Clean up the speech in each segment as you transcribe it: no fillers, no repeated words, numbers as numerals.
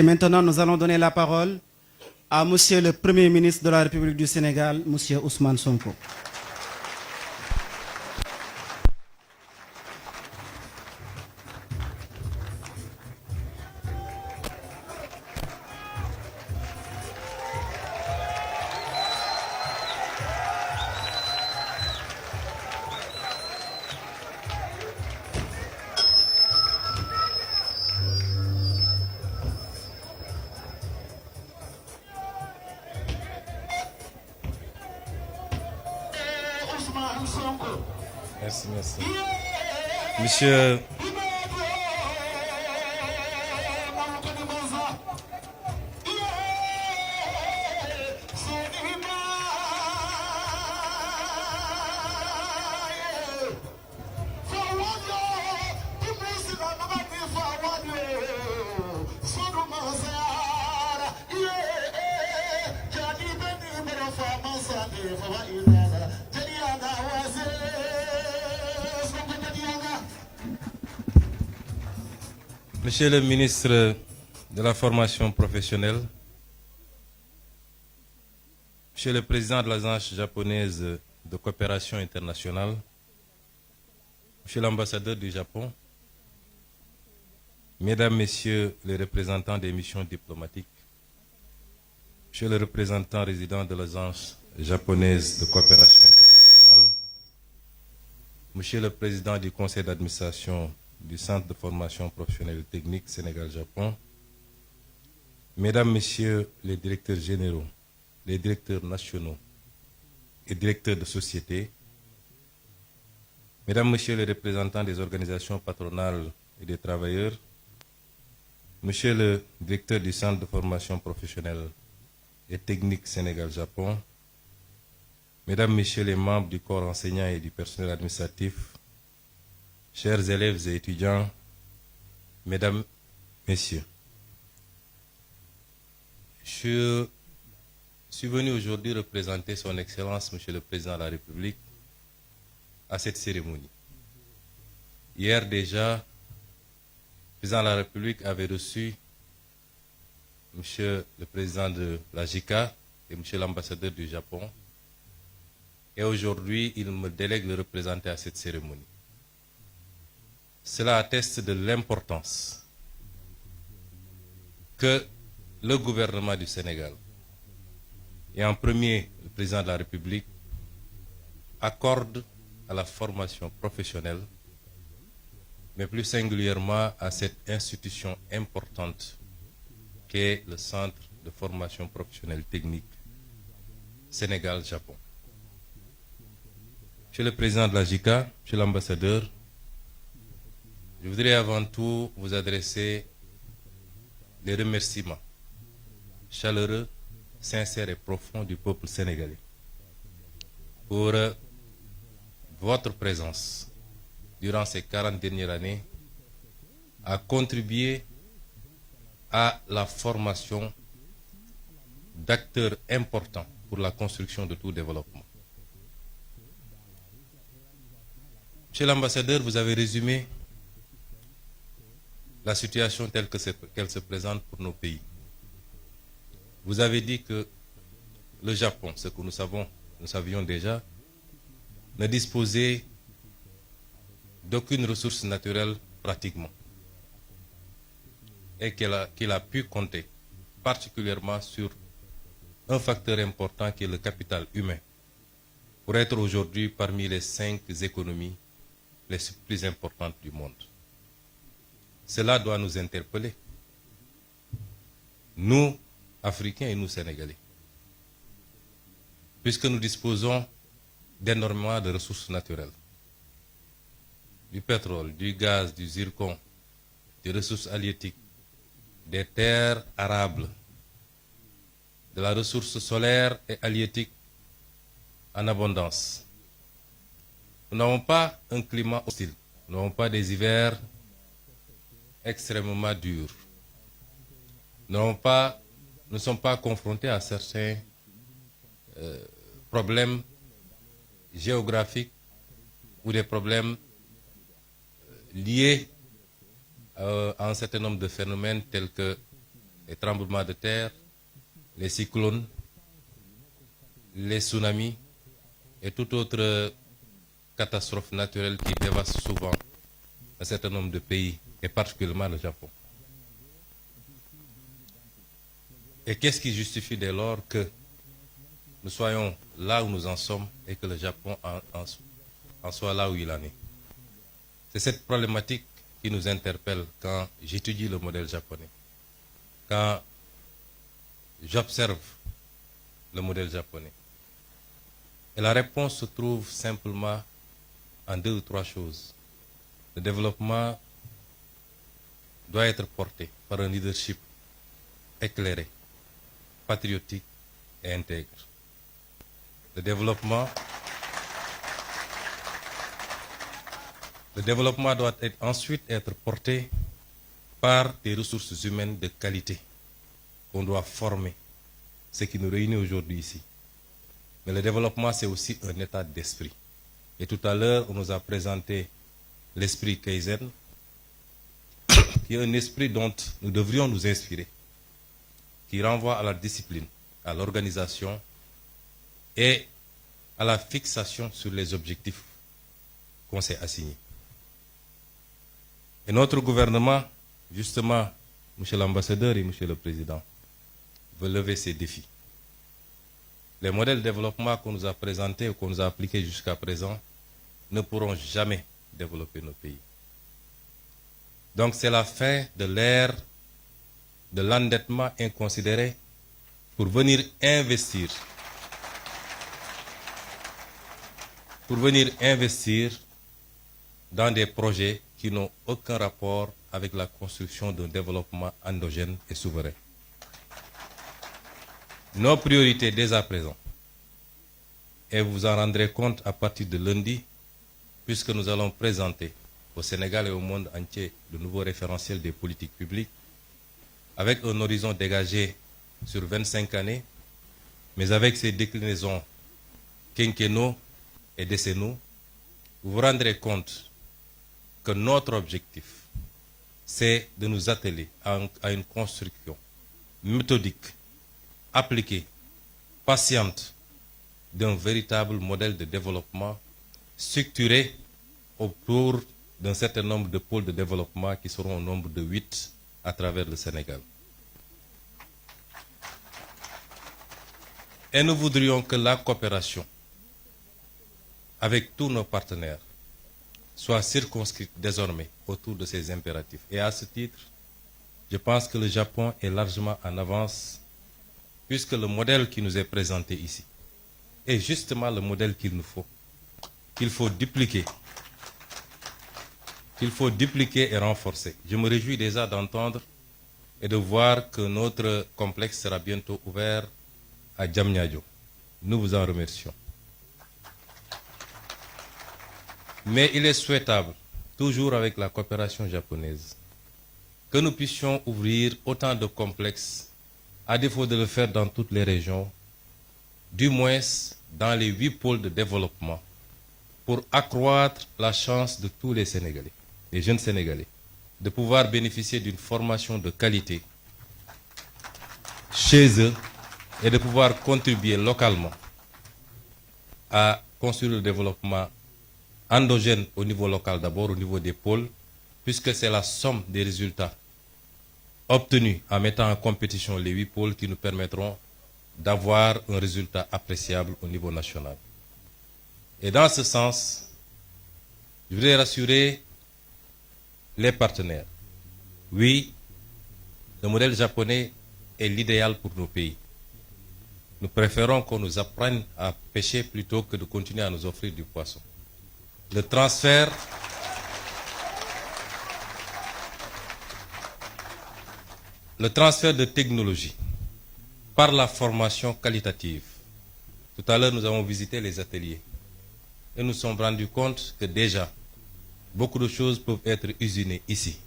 Et maintenant, nous allons donner la parole à Monsieur le Premier ministre de la République du Sénégal, Monsieur Ousmane Sonko. Merci, merci. Monsieur... Monsieur le ministre de la formation professionnelle, Monsieur le président de l'Agence japonaise de coopération internationale, Monsieur l'ambassadeur du Japon, Mesdames, Messieurs les représentants des missions diplomatiques, Monsieur le représentant résident de l'Agence japonaise de coopération internationale, Monsieur le président du conseil d'administration du Centre de formation professionnelle technique Sénégal-Japon, Mesdames, Messieurs les directeurs généraux, les directeurs nationaux et directeurs de société, Mesdames, Messieurs les représentants des organisations patronales et des travailleurs, Monsieur le directeur du Centre de formation professionnelle et technique Sénégal-Japon, Mesdames, Messieurs les membres du corps enseignant et du personnel administratif, chers élèves et étudiants, Mesdames, Messieurs, je suis venu aujourd'hui représenter son Excellence, Monsieur le Président de la République, à cette cérémonie. Hier déjà, le Président de la République avait reçu Monsieur le Président de la JICA et Monsieur l'ambassadeur du Japon. Et aujourd'hui, il me délègue de représenter à cette cérémonie. Cela atteste de l'importance que le gouvernement du Sénégal, et en premier le président de la République, accorde à la formation professionnelle, mais plus singulièrement à cette institution importante qu'est le Centre de formation professionnelle technique Sénégal-Japon. Monsieur le président de la JICA, monsieur l'ambassadeur, je voudrais avant tout vous adresser les remerciements chaleureux, sincères et profonds du peuple sénégalais pour votre présence durant ces 40 dernières années à contribuer à la formation d'acteurs importants pour la construction de tout développement. Monsieur l'ambassadeur, vous avez résumé la situation telle qu'elle se présente pour nos pays. Vous avez dit que le Japon, ce que nous savions déjà, ne disposait d'aucune ressource naturelle pratiquement, et qu'il a pu compter particulièrement sur un facteur important qui est le capital humain, pour être aujourd'hui parmi les 5 économies les plus importantes du monde. Cela doit nous interpeller, nous, Africains et nous, Sénégalais, puisque nous disposons d'énormément de ressources naturelles, du pétrole, du gaz, du zircon, des ressources halieutiques, des terres arables, de la ressource solaire et halieutique en abondance. Nous n'avons pas un climat hostile, nous n'avons pas des hivers extrêmement durs. Nous ne sommes pas confrontés à certains problèmes géographiques ou des problèmes liés à un certain nombre de phénomènes tels que les tremblements de terre, les cyclones, les tsunamis et toute autre catastrophe naturelle qui dévaste souvent un certain nombre de pays, et particulièrement le Japon. Et qu'est-ce qui justifie dès lors que nous soyons là où nous en sommes et que le Japon en soit là où il en est? C'est cette problématique qui nous interpelle quand j'étudie le modèle japonais, quand j'observe le modèle japonais. Et la réponse se trouve simplement en 2 ou 3 choses. Le développement doit être porté par un leadership éclairé, patriotique et intègre. Le développement doit ensuite être porté par des ressources humaines de qualité qu'on doit former, ce qui nous réunit aujourd'hui ici. Mais le développement, c'est aussi un état d'esprit. Et tout à l'heure, on nous a présenté l'esprit Kaizen, qui est un esprit dont nous devrions nous inspirer, qui renvoie à la discipline, à l'organisation et à la fixation sur les objectifs qu'on s'est assignés. Et notre gouvernement, justement, Monsieur l'ambassadeur et Monsieur le Président, veut lever ces défis. Les modèles de développement qu'on nous a présentés ou qu'on nous a appliqués jusqu'à présent ne pourront jamais développer nos pays. Donc c'est la fin de l'ère de l'endettement inconsidéré pour venir investir dans des projets qui n'ont aucun rapport avec la construction d'un développement endogène et souverain. Nos priorités dès à présent, et vous vous en rendrez compte à partir de lundi, puisque nous allons présenter au Sénégal et au monde entier de nouveaux référentiels des politiques publiques, avec un horizon dégagé sur 25 années, mais avec ses déclinaisons quinquennaux et décennaux, vous vous rendrez compte que notre objectif, c'est de nous atteler à une construction méthodique, appliquée, patiente, d'un véritable modèle de développement structuré autour d'un certain nombre de pôles de développement qui seront au nombre de 8 à travers le Sénégal. Et nous voudrions que la coopération avec tous nos partenaires soit circonscrite désormais autour de ces impératifs. Et à ce titre, je pense que le Japon est largement en avance, puisque le modèle qui nous est présenté ici est justement le modèle qu'il nous faut, qu'il faut dupliquer et renforcer. Je me réjouis déjà d'entendre et de voir que notre complexe sera bientôt ouvert à Diamniadio. Nous vous en remercions. Mais il est souhaitable, toujours avec la coopération japonaise, que nous puissions ouvrir autant de complexes, à défaut de le faire dans toutes les régions, du moins dans les 8 pôles de développement, pour accroître la chance de tous les Sénégalais, les jeunes Sénégalais, de pouvoir bénéficier d'une formation de qualité chez eux et de pouvoir contribuer localement à construire le développement endogène au niveau local d'abord, au niveau des pôles, puisque c'est la somme des résultats obtenus en mettant en compétition les 8 pôles qui nous permettront d'avoir un résultat appréciable au niveau national. Et dans ce sens, je voudrais rassurer les partenaires. Oui, le modèle japonais est l'idéal pour nos pays. Nous préférons qu'on nous apprenne à pêcher plutôt que de continuer à nous offrir du poisson. Le transfert de technologie par la formation qualitative. Tout à l'heure, nous avons visité les ateliers et nous nous sommes rendus compte que déjà, beaucoup de choses peuvent être usinées ici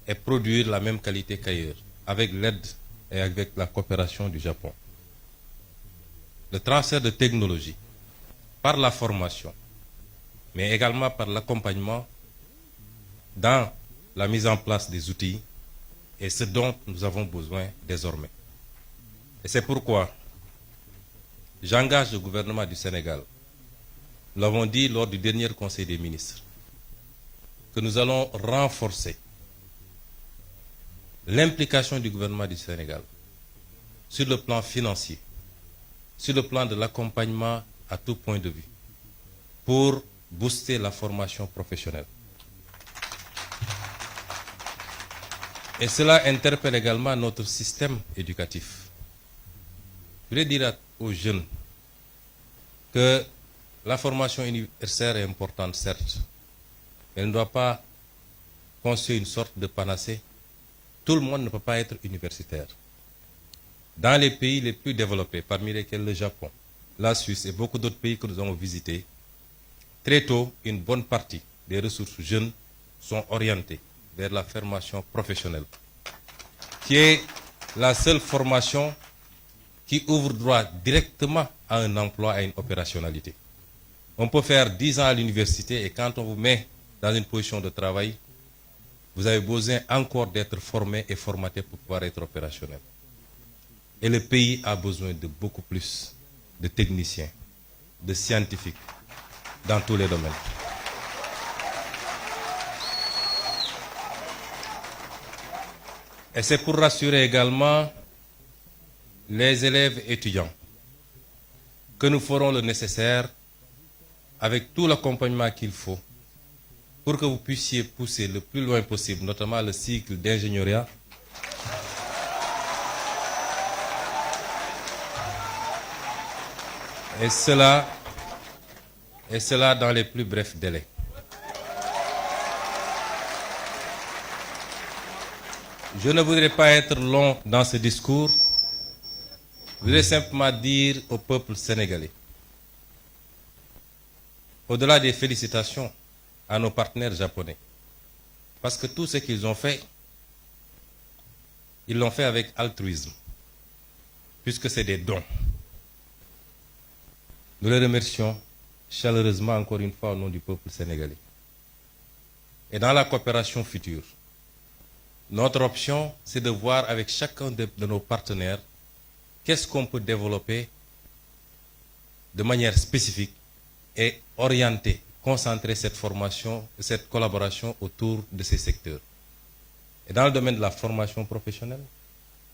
et produire la même qualité qu'ailleurs, avec l'aide et avec la coopération du Japon. Le transfert de technologie par la formation, mais également par l'accompagnement dans la mise en place des outils, et ce dont nous avons besoin désormais. Et c'est pourquoi j'engage le gouvernement du Sénégal, nous l'avons dit lors du dernier Conseil des ministres, que nous allons renforcer l'implication du gouvernement du Sénégal sur le plan financier, sur le plan de l'accompagnement à tout point de vue, pour booster la formation professionnelle. Et cela interpelle également notre système éducatif. Je voulais dire aux jeunes que la formation universitaire est importante, certes, mais elle ne doit pas constituer une sorte de panacée. Tout le monde ne peut pas être universitaire. Dans les pays les plus développés, parmi lesquels le Japon, la Suisse et beaucoup d'autres pays que nous avons visités, très tôt, une bonne partie des ressources jeunes sont orientées vers la formation professionnelle, qui est la seule formation qui ouvre droit directement à un emploi, à une opérationnalité. On peut faire 10 ans à l'université et quand on vous met dans une position de travail, vous avez besoin encore d'être formé et formaté pour pouvoir être opérationnel. Et le pays a besoin de beaucoup plus de techniciens, de scientifiques, dans tous les domaines. Et c'est pour rassurer également les élèves étudiants que nous ferons le nécessaire avec tout l'accompagnement qu'il faut pour que vous puissiez pousser le plus loin possible, notamment le cycle d'ingénieuriat, et cela dans les plus brefs délais. Je ne voudrais pas être long dans ce discours. Je voudrais simplement dire au peuple sénégalais, au-delà des félicitations à nos partenaires japonais, parce que tout ce qu'ils ont fait, ils l'ont fait avec altruisme, puisque c'est des dons. Nous les remercions chaleureusement encore une fois au nom du peuple sénégalais. Et dans la coopération future, notre option, c'est de voir avec chacun de nos partenaires qu'est-ce qu'on peut développer de manière spécifique et orienter, concentrer cette formation, cette collaboration autour de ces secteurs. Et dans le domaine de la formation professionnelle,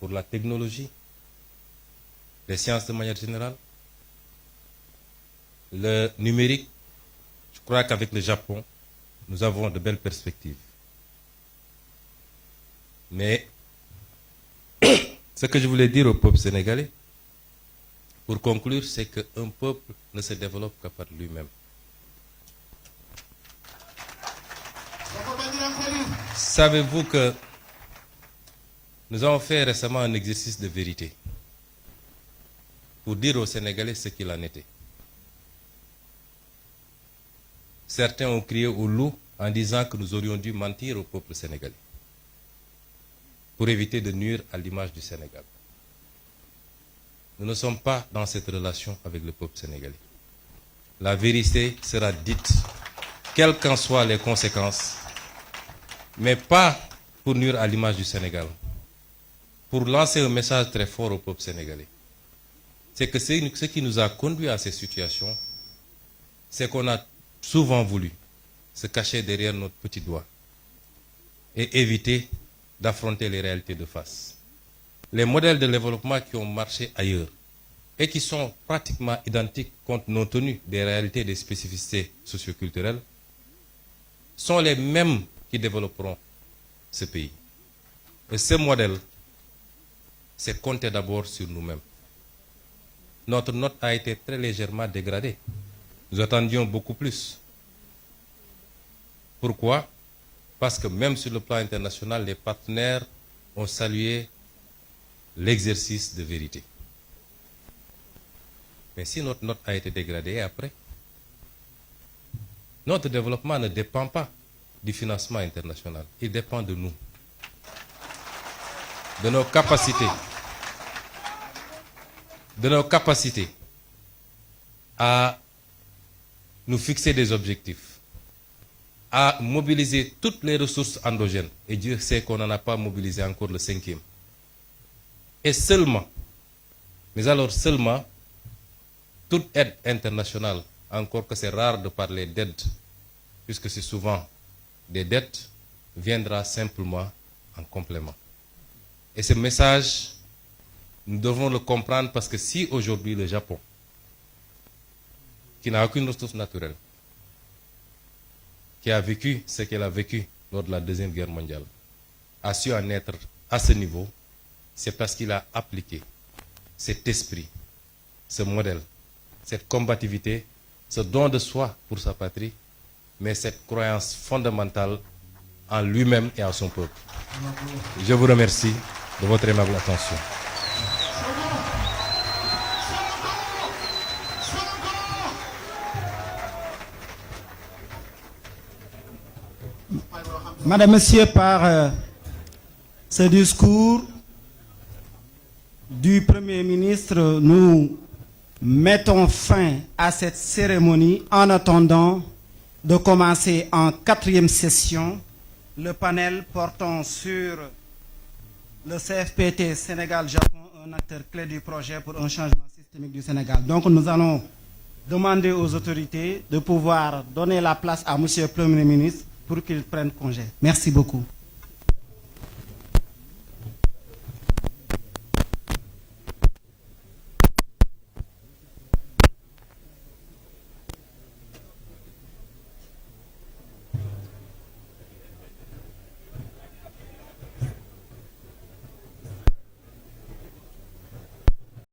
pour la technologie, les sciences de manière générale, le numérique, je crois qu'avec le Japon, nous avons de belles perspectives. Mais ce que je voulais dire au peuple sénégalais, pour conclure, c'est qu'un peuple ne se développe que par lui-même. Savez-vous que nous avons fait récemment un exercice de vérité pour dire aux Sénégalais ce qu'il en était. Certains ont crié au loup en disant que nous aurions dû mentir au peuple sénégalais pour éviter de nuire à l'image du Sénégal. Nous ne sommes pas dans cette relation avec le peuple sénégalais. La vérité sera dite, quelles qu'en soient les conséquences, mais pas pour nuire à l'image du Sénégal, pour lancer un message très fort au peuple sénégalais. C'est que ce qui nous a conduit à ces situations, c'est qu'on a souvent voulu se cacher derrière notre petit doigt et éviter d'affronter les réalités de face. Les modèles de développement qui ont marché ailleurs et qui sont pratiquement identiques compte tenu des réalités et des spécificités socioculturelles sont les mêmes qui développeront ce pays. Et ce modèle, c'est compter d'abord sur nous-mêmes. Notre note a été très légèrement dégradée. Nous attendions beaucoup plus. Pourquoi? Parce que même sur le plan international, les partenaires ont salué l'exercice de vérité. Mais si notre note a été dégradée après, notre développement ne dépend pas du financement international. Il dépend de nous, de nos capacités à nous fixer des objectifs, à mobiliser toutes les ressources endogènes. Et Dieu sait qu'on n'en a pas mobilisé encore le 5e. Et seulement, mais alors seulement, toute aide internationale, encore que c'est rare de parler d'aide, puisque c'est souvent des dettes, viendra simplement en complément. Et ce message, nous devons le comprendre parce que si aujourd'hui le Japon, qui n'a aucune ressource naturelle, qui a vécu ce qu'elle a vécu lors de la Deuxième Guerre mondiale, a su en être à ce niveau, c'est parce qu'il a appliqué cet esprit, ce modèle, cette combativité, ce don de soi pour sa patrie, mais cette croyance fondamentale en lui-même et en son peuple. Je vous remercie de votre aimable attention. Madame, Monsieur, par ce discours du Premier ministre, nous mettons fin à cette cérémonie en attendant de commencer en 4e session le panel portant sur le CFPT Sénégal-Japon, un acteur clé du projet pour un changement systémique du Sénégal. Donc nous allons demander aux autorités de pouvoir donner la place à Monsieur le Premier ministre pour qu'il prenne congé. Merci beaucoup.